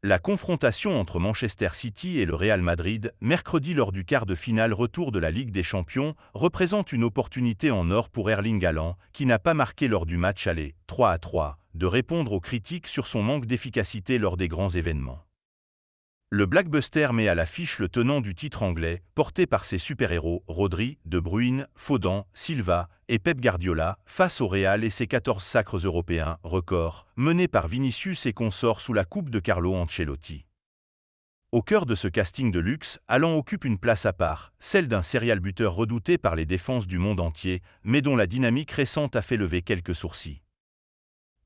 La confrontation entre Manchester City et le Real Madrid, mercredi lors du quart de finale retour de la Ligue des Champions, représente une opportunité en or pour Erling Haaland, qui n'a pas marqué lors du match aller, 3-3, de répondre aux critiques sur son manque d'efficacité lors des grands événements. Le Blackbuster met à l'affiche le tenant du titre anglais, porté par ses super-héros, Rodri, De Bruyne, Foden, Silva et Pep Guardiola, face au Real et ses 14 sacres européens, record, menés par Vinicius et consorts sous la coupe de Carlo Ancelotti. Au cœur de ce casting de luxe, Haaland occupe une place à part, celle d'un serial buteur redouté par les défenses du monde entier, mais dont la dynamique récente a fait lever quelques sourcils.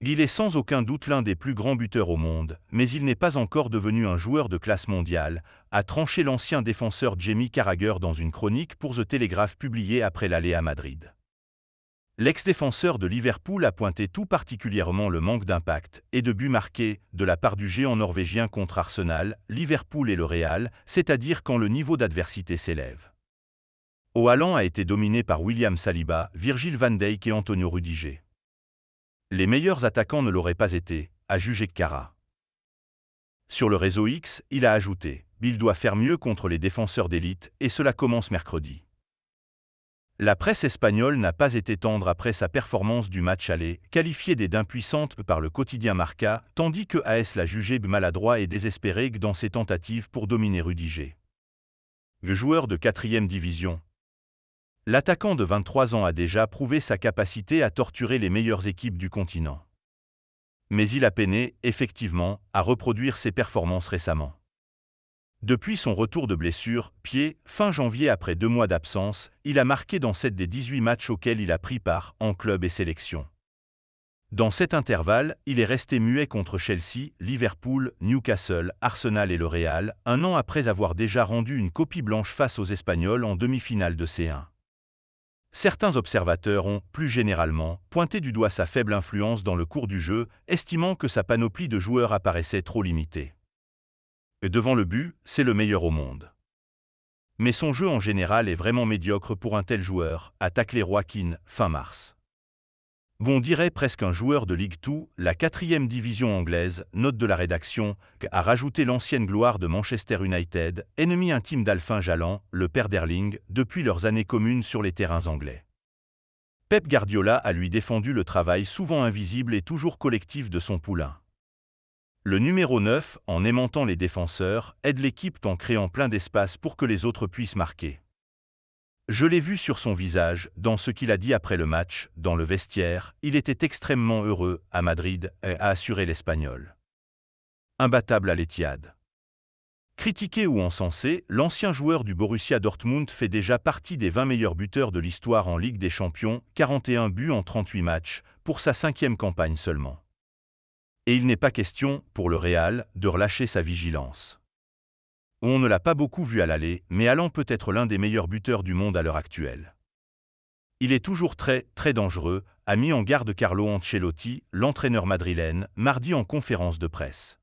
Il est sans aucun doute l'un des plus grands buteurs au monde, mais il n'est pas encore devenu un joueur de classe mondiale, a tranché l'ancien défenseur Jamie Carragher dans une chronique pour The Telegraph publiée après l'aller à Madrid. L'ex-défenseur de Liverpool a pointé tout particulièrement le manque d'impact et de buts marqués de la part du géant norvégien contre Arsenal, Liverpool et le Real, c'est-à-dire quand le niveau d'adversité s'élève. Haaland a été dominé par William Saliba, Virgil van Dijk et Antonio Rudiger. Les meilleurs attaquants ne l'auraient pas été, a jugé Cara. Sur le réseau X, il a ajouté « Il doit faire mieux contre les défenseurs d'élite et cela commence mercredi ». La presse espagnole n'a pas été tendre après sa performance du match aller, qualifiée d'impuissante par le quotidien Marca, tandis que AS l'a jugé maladroit et désespéré dans ses tentatives pour dominer Rudiger. Le joueur de 4e division. L'attaquant de 23 ans a déjà prouvé sa capacité à torturer les meilleures équipes du continent. Mais il a peiné, effectivement, à reproduire ses performances récemment. Depuis son retour de blessure, pied, fin janvier après 2 mois d'absence, il a marqué dans 7 des 18 matchs auxquels il a pris part, en club et sélection. Dans cet intervalle, il est resté muet contre Chelsea, Liverpool, Newcastle, Arsenal et le Real, un an après avoir déjà rendu une copie blanche face aux Espagnols en demi-finale de C1. Certains observateurs ont, plus généralement, pointé du doigt sa faible influence dans le cours du jeu, estimant que sa panoplie de joueurs apparaissait trop limitée. Et devant le but, c'est le meilleur au monde. Mais son jeu en général est vraiment médiocre pour un tel joueur, a taclé Joaquin, fin mars. On dirait presque un joueur de Ligue 2, la 4e division anglaise, note de la rédaction, a rajouté l'ancienne gloire de Manchester United, ennemi intime d'Alfin Jalland, le père d'Erling, depuis leurs années communes sur les terrains anglais. Pep Guardiola a lui défendu le travail souvent invisible et toujours collectif de son poulain. Le numéro 9, en aimantant les défenseurs, aide l'équipe en créant plein d'espace pour que les autres puissent marquer. Je l'ai vu sur son visage, dans ce qu'il a dit après le match, dans le vestiaire, il était extrêmement heureux, à Madrid, a assuré l'Espagnol. Imbattable à l'Etihad. Critiqué ou encensé, l'ancien joueur du Borussia Dortmund fait déjà partie des 20 meilleurs buteurs de l'histoire en Ligue des Champions, 41 buts en 38 matchs, pour sa 5e campagne seulement. Et il n'est pas question, pour le Real, de relâcher sa vigilance. On ne l'a pas beaucoup vu à l'aller, mais Haaland peut être l'un des meilleurs buteurs du monde à l'heure actuelle. Il est toujours très dangereux, a mis en garde Carlo Ancelotti, l'entraîneur madrilène, mardi en conférence de presse.